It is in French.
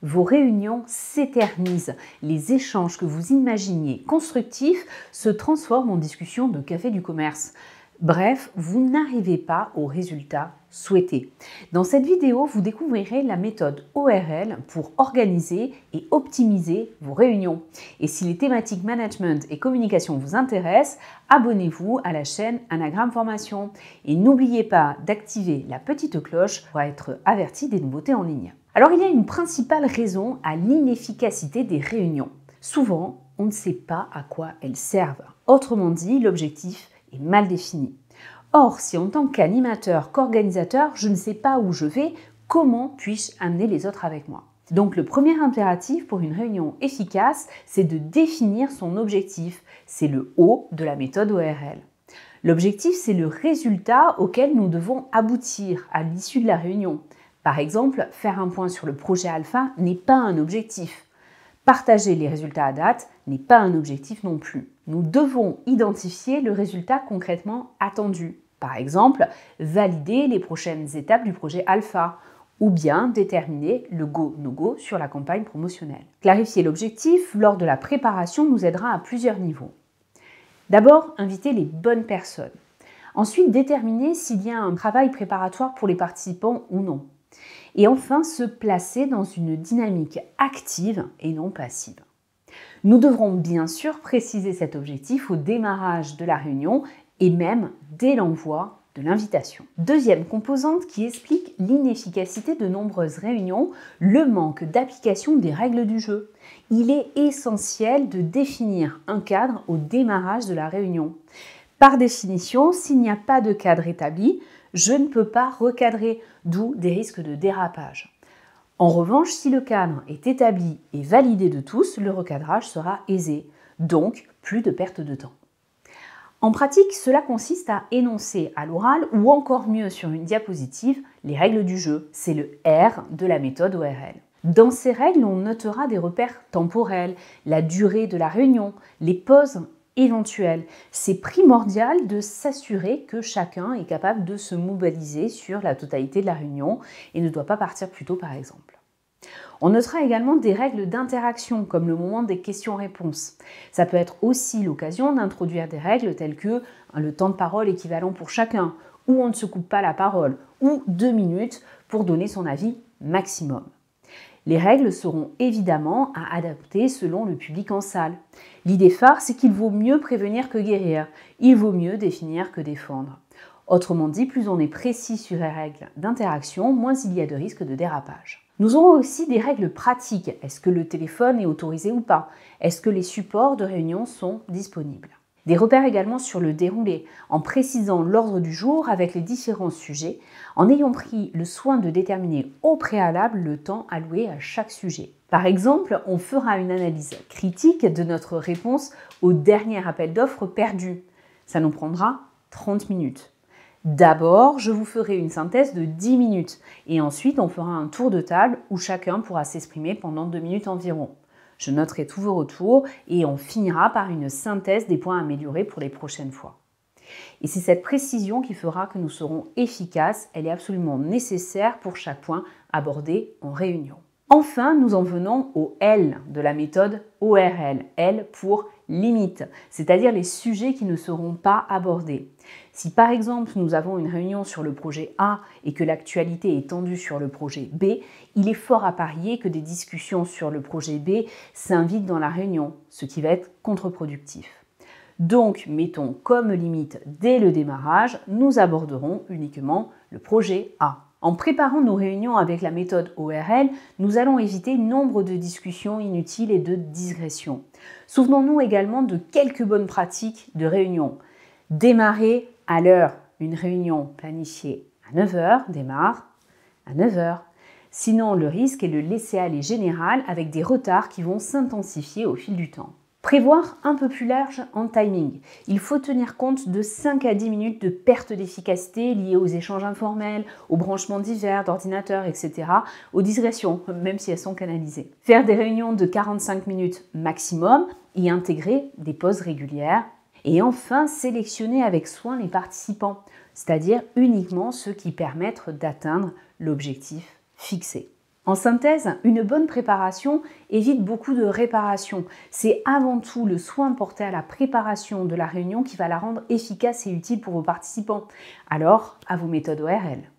Vos réunions s'éternisent. Les échanges que vous imaginiez constructifs se transforment en discussions de café du commerce. Bref, vous n'arrivez pas au résultat souhaité. Dans cette vidéo, vous découvrirez la méthode ORL pour organiser et optimiser vos réunions. Et si les thématiques management et communication vous intéressent, abonnez-vous à la chaîne Anagramme Formation. Et n'oubliez pas d'activer la petite cloche pour être averti des nouveautés en ligne. Alors, il y a une principale raison à l'inefficacité des réunions. Souvent, on ne sait pas à quoi elles servent. Autrement dit, l'objectif est mal défini. Or, si en tant qu'animateur, qu'organisateur, je ne sais pas où je vais, comment puis-je amener les autres avec moi? Donc le premier impératif pour une réunion efficace, c'est de définir son objectif. C'est le O de la méthode ORL. L'objectif, c'est le résultat auquel nous devons aboutir à l'issue de la réunion. Par exemple, faire un point sur le projet alpha n'est pas un objectif. Partager les résultats à date n'est pas un objectif non plus. Nous devons identifier le résultat concrètement attendu. Par exemple, valider les prochaines étapes du projet alpha ou bien déterminer le go-no-go sur la campagne promotionnelle. Clarifier l'objectif lors de la préparation nous aidera à plusieurs niveaux. D'abord, inviter les bonnes personnes. Ensuite, déterminer s'il y a un travail préparatoire pour les participants ou non. Et enfin, se placer dans une dynamique active et non passive. Nous devrons bien sûr préciser cet objectif au démarrage de la réunion et même dès l'envoi de l'invitation. Deuxième composante qui explique l'inefficacité de nombreuses réunions, le manque d'application des règles du jeu. Il est essentiel de définir un cadre au démarrage de la réunion. Par définition, s'il n'y a pas de cadre établi, je ne peux pas recadrer, d'où des risques de dérapage. En revanche, si le cadre est établi et validé de tous, le recadrage sera aisé, donc plus de perte de temps. En pratique, cela consiste à énoncer à l'oral ou encore mieux sur une diapositive les règles du jeu. C'est le R de la méthode ORL. Dans ces règles, on notera des repères temporels, la durée de la réunion, les pauses éventuelles. C'est primordial de s'assurer que chacun est capable de se mobiliser sur la totalité de la réunion et ne doit pas partir plus tôt par exemple. On notera également des règles d'interaction comme le moment des questions-réponses. Ça peut être aussi l'occasion d'introduire des règles telles que le temps de parole équivalent pour chacun, ou on ne se coupe pas la parole, ou 2 minutes pour donner son avis maximum. Les règles seront évidemment à adapter selon le public en salle. L'idée phare, c'est qu'il vaut mieux prévenir que guérir. Il vaut mieux définir que défendre. Autrement dit, plus on est précis sur les règles d'interaction, moins il y a de risques de dérapage. Nous aurons aussi des règles pratiques. Est-ce que le téléphone est autorisé ou pas? Est-ce que les supports de réunion sont disponibles? Des repères également sur le déroulé, en précisant l'ordre du jour avec les différents sujets, en ayant pris le soin de déterminer au préalable le temps alloué à chaque sujet. Par exemple, on fera une analyse critique de notre réponse au dernier appel d'offres perdu. Ça nous prendra 30 minutes. D'abord, je vous ferai une synthèse de 10 minutes et ensuite on fera un tour de table où chacun pourra s'exprimer pendant 2 minutes environ. Je noterai tous vos retours et on finira par une synthèse des points améliorés pour les prochaines fois. Et c'est cette précision qui fera que nous serons efficaces, elle est absolument nécessaire pour chaque point abordé en réunion. Enfin, nous en venons au L de la méthode ORL, L pour limite, c'est-à-dire les sujets qui ne seront pas abordés. Si par exemple nous avons une réunion sur le projet A et que l'actualité est tendue sur le projet B, il est fort à parier que des discussions sur le projet B s'invitent dans la réunion, ce qui va être contre-productif. Donc, mettons comme limite dès le démarrage, nous aborderons uniquement le projet A. En préparant nos réunions avec la méthode ORL, nous allons éviter nombre de discussions inutiles et de digressions. Souvenons-nous également de quelques bonnes pratiques de réunion. Démarrer à l'heure. Une réunion planifiée à 9 h démarre à 9 h. Sinon, le risque est le laisser-aller général avec des retards qui vont s'intensifier au fil du temps. Prévoir un peu plus large en timing. Il faut tenir compte de 5 à 10 minutes de perte d'efficacité liées aux échanges informels, aux branchements divers d'ordinateurs, etc., aux digressions, même si elles sont canalisées. Faire des réunions de 45 minutes maximum et intégrer des pauses régulières. Et enfin, sélectionner avec soin les participants, c'est-à-dire uniquement ceux qui permettent d'atteindre l'objectif fixé. En synthèse, une bonne préparation évite beaucoup de réparation. C'est avant tout le soin porté à la préparation de la réunion qui va la rendre efficace et utile pour vos participants. Alors, à vos méthodes ORL.